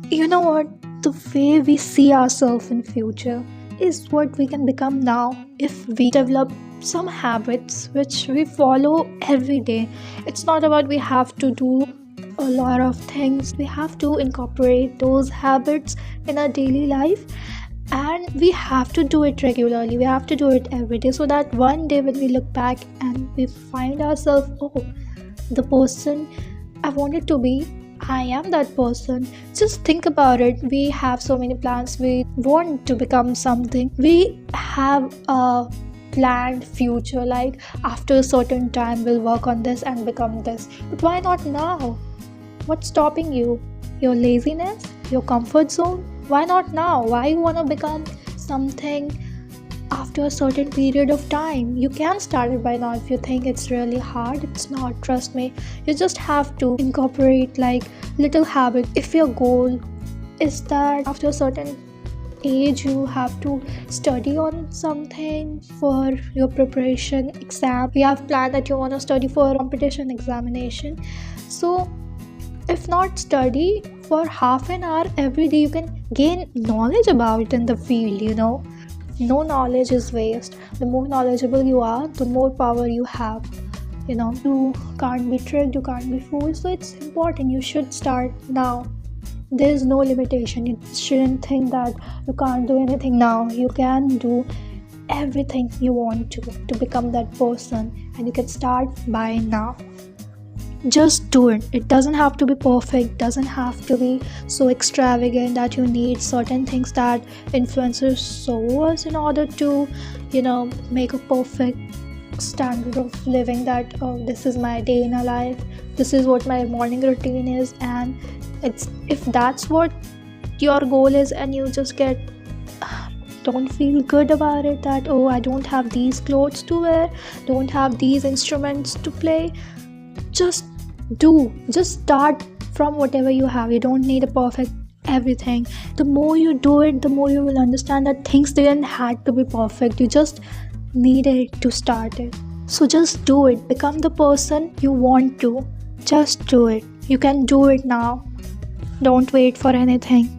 You know what? The way we see ourselves in future is what we can become now if we develop some habits which we follow every day. It's not about we have to do a lot of things. We have to incorporate those habits in our daily life, and we have to do it regularly. We have to do it every day so that one day when we look back and we find ourselves, oh, the person I wanted to be, I am that person. Just think about it. We have so many plans. We want to become something. We have a planned future, like after a certain time we'll work on this and become this. But why not now? What's stopping you? Your laziness? Your comfort zone? Why not now? Why you want to become something after a certain period of time? You can start it by now. If you think it's really hard, it's not. Trust me. You just have to incorporate like little habits. If your goal is that after a certain age you have to study on something for your preparation exam, you have planned that you want to study for a competition examination. So if not study for half an hour every day, you can gain knowledge about in the field. No knowledge is waste. The more knowledgeable you are, the more power you have. You can't be tricked, you can't be fooled. So it's important. You should start now. There's no limitation. You shouldn't think that you can't do anything now. You can do everything you want to become that person, and you can start by now. Just do it. It doesn't have to be perfect, doesn't have to be so extravagant that you need certain things that influencers show us in order to make a perfect standard of living, that oh, this is my day in a life, this is what my morning routine is. And it's if that's what your goal is and you just don't feel good about it, that oh, I don't have these clothes to wear, don't have these instruments to play, just start from whatever you have. You don't need a perfect everything. The more you do it, the more you will understand that things didn't have to be perfect. You just needed to start it. So just do it. Become the person you want to. Just do it. You can do it now. Don't wait for anything.